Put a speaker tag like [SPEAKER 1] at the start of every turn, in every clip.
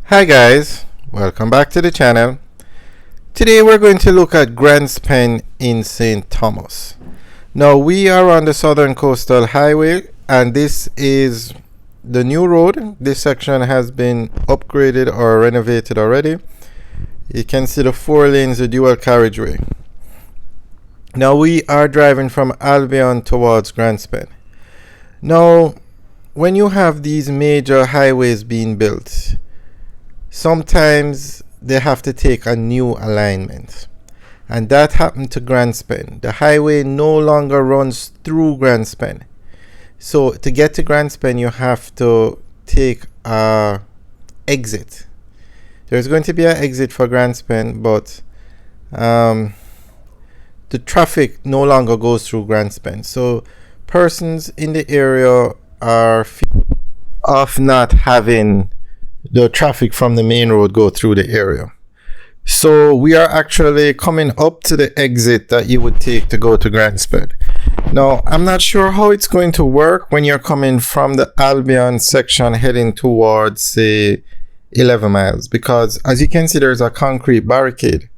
[SPEAKER 1] Hi guys, welcome back to the channel. Today we're going to look at Grants Pen in St. Thomas. Now we are on the Southern Coastal Highway and this is the new road. This section has been upgraded or renovated already. You can see the 4 lanes, the dual carriageway. Now we are driving from Albion towards Grants Pen. Now when you have these major highways being built, sometimes they have to take a new alignment, and that happened to Grants Pen. The highway no longer runs through Grants Pen, so to get to Grants Pen you have to take a exit. There's going to be an exit for Grants Pen, but the traffic no longer goes through Grants Pen, so persons in the area are of not having the traffic from the main road go through the area. So we are actually coming up to the exit that you would take to go to Grants Pen. Now I'm not sure how it's going to work when you're coming from the Albion section heading towards say 11 miles, because as you can see there's a concrete barricade.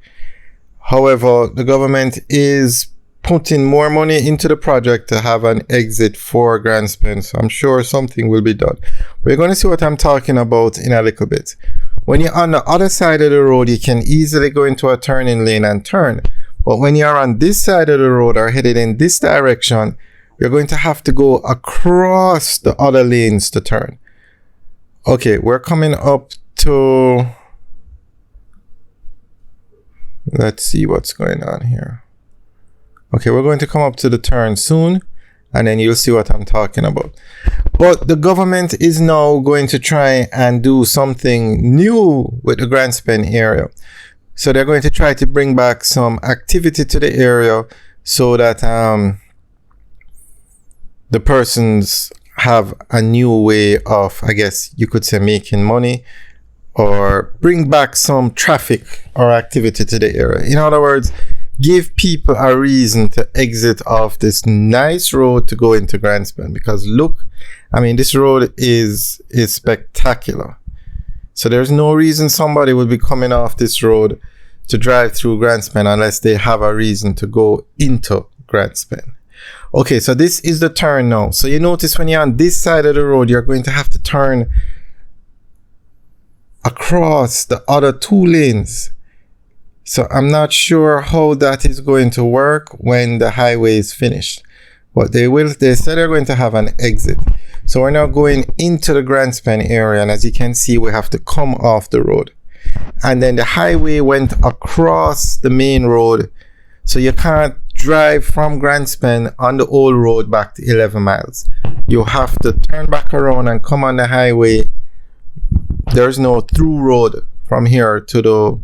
[SPEAKER 1] However, the government is putting more money into the project to have an exit for Grants Pen, so I'm sure something will be done. We're going to see what I'm talking about in a little bit. When you're on the other side of the road, you can easily go into a turning lane and turn, but when you're on this side of the road or headed in this direction, you're going to have to go across the other lanes to turn. Okay, we're coming up to, let's see what's going on here. Okay, we're going to come up to the turn soon, and then you'll see what I'm talking about. But the government is now going to try and do something new with the Grants Pen area. So they're going to try to bring back some activity to the area so that the persons have a new way of, I guess you could say, making money, or bring back some traffic or activity to the area. In other words, give people a reason to exit off this nice road to go into Grants Pen, because look, I mean, this road is spectacular. So there's no reason somebody would be coming off this road to drive through Grants Pen unless they have a reason to go into Grants Pen. Okay, so this is the turn now. So you notice when you're on this side of the road, you're going to have to turn across the other 2 lanes. So I'm not sure how that is going to work when the highway is finished, but they said they're going to have an exit. So we're now going into the Grants Pen area, and as you can see, we have to come off the road, and then the highway went across the main road, so you can't drive from Grants Pen on the old road back to 11 miles. You have to turn back around and come on the highway. There's no through road from here to the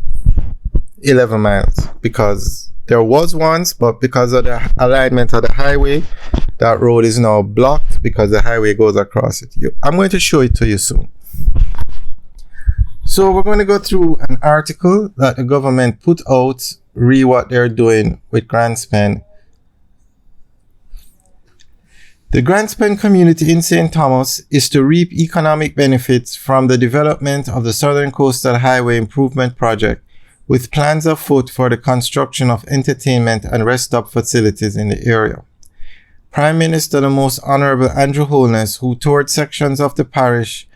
[SPEAKER 1] 11 miles, because there was once, but because of the alignment of the highway, that road is now blocked because the highway goes across it. I'm going to show it to you soon. So we're going to go through an article that the government put out, read what they're doing with Grants Pen. The Grants Pen community in St. Thomas is to reap economic benefits from the development of the Southern Coastal Highway Improvement Project, with plans afoot for the construction of entertainment and rest stop facilities in the area. Prime Minister the Most Honorable Andrew Holness, who toured sections of the parish,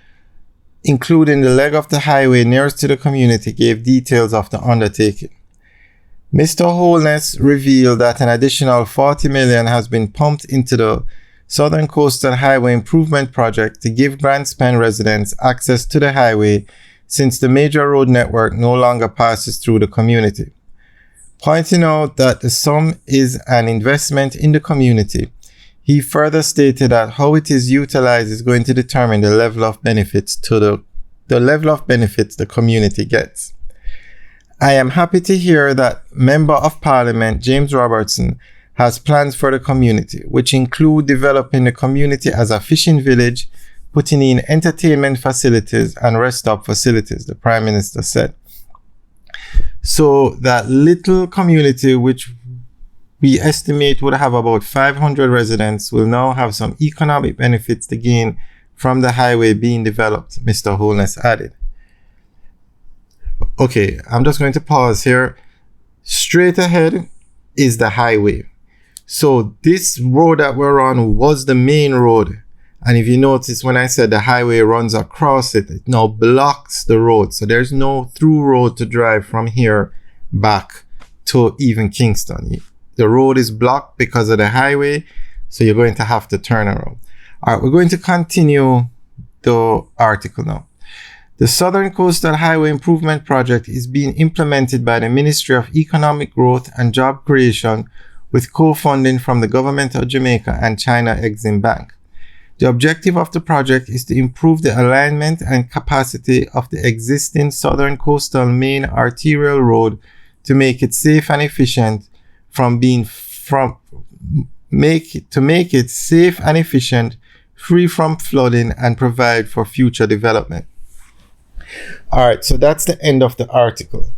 [SPEAKER 1] including the leg of the highway nearest to the community, gave details of the undertaking. Mr. Holness revealed that an additional $40 million has been pumped into the Southern Coastal Highway Improvement Project to give Grants Pen residents access to the highway, since the major road network no longer passes through the community. Pointing out that the sum is an investment in the community, he further stated that how it is utilized is going to determine the level of benefits the community gets. I am happy to hear that Member of Parliament James Robertson has plans for the community, which include developing the community as a fishing village, putting in entertainment facilities and rest stop facilities, the Prime Minister said. So that little community, which we estimate would have about 500 residents, will now have some economic benefits to gain from the highway being developed, Mr. Holness added. Okay, I'm just going to pause here. Straight ahead is the highway. So this road that we're on was the main road. And if you notice, when I said the highway runs across it, it now blocks the road. So there's no through road to drive from here back to even Kingston. The road is blocked because of the highway. So you're going to have to turn around. All right, we're going to continue the article now. The Southern Coastal Highway Improvement Project is being implemented by the Ministry of Economic Growth and Job Creation with co-funding from the Government of Jamaica and China Exim Bank. The objective of the project is to improve the alignment and capacity of the existing Southern Coastal Main Arterial Road to make it safe and efficient make it safe and efficient, free from flooding, and provide for future development. All right, so that's the end of the article.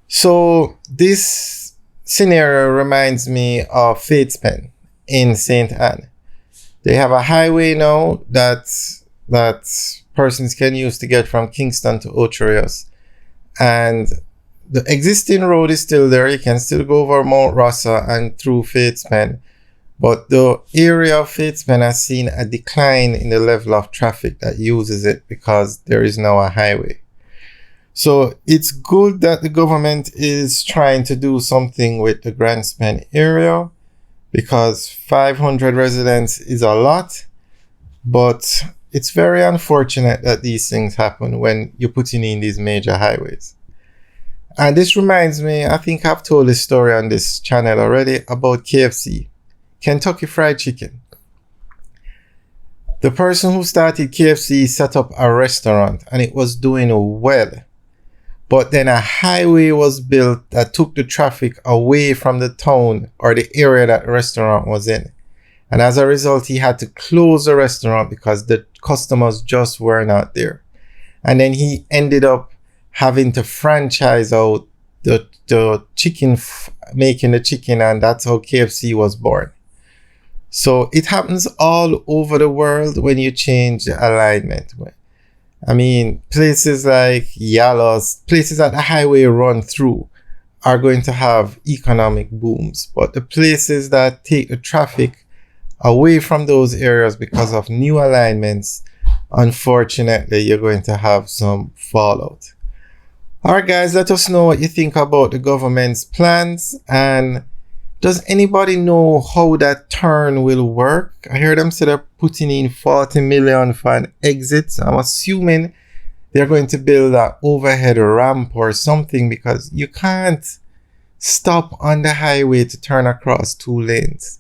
[SPEAKER 1] So this scenario reminds me of Fatespen in St. Anne. They have a highway now that persons can use to get from Kingston to Ocho Rios. And the existing road is still there. You can still go over Mount Rossa and through Fatespen. But the area of Fatespen has seen a decline in the level of traffic that uses it because there is now a highway. So it's good that the government is trying to do something with the Grand Spen area, because 500 residents is a lot, but it's very unfortunate that these things happen when you're putting in these major highways. And this reminds me, I think I've told this story on this channel already about KFC, Kentucky Fried Chicken. The person who started KFC set up a restaurant and it was doing well. But then a highway was built that took the traffic away from the town or the area that the restaurant was in. And as a result, he had to close the restaurant because the customers just were not there. And then he ended up having to franchise out the chicken, making the chicken, and that's how KFC was born. So it happens all over the world when you change the alignment. I mean, places like Yalos, places that the highway run through are going to have economic booms. But the places that take the traffic away from those areas because of new alignments, unfortunately, you're going to have some fallout. All right, guys, let us know what you think about the government's plans. And does anybody know how that turn will work? I heard them say they're putting in 40 million for an exit. So I'm assuming they're going to build an overhead ramp or something, because you can't stop on the highway to turn across two lanes.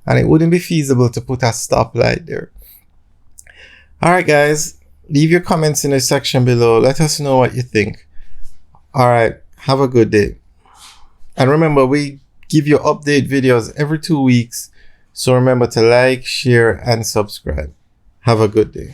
[SPEAKER 1] And it wouldn't be feasible to put a stoplight there. All right, guys, leave your comments in the section below. Let us know what you think. All right, have a good day. And remember, we give you update videos every 2 weeks. So remember to like, share, and subscribe. Have a good day.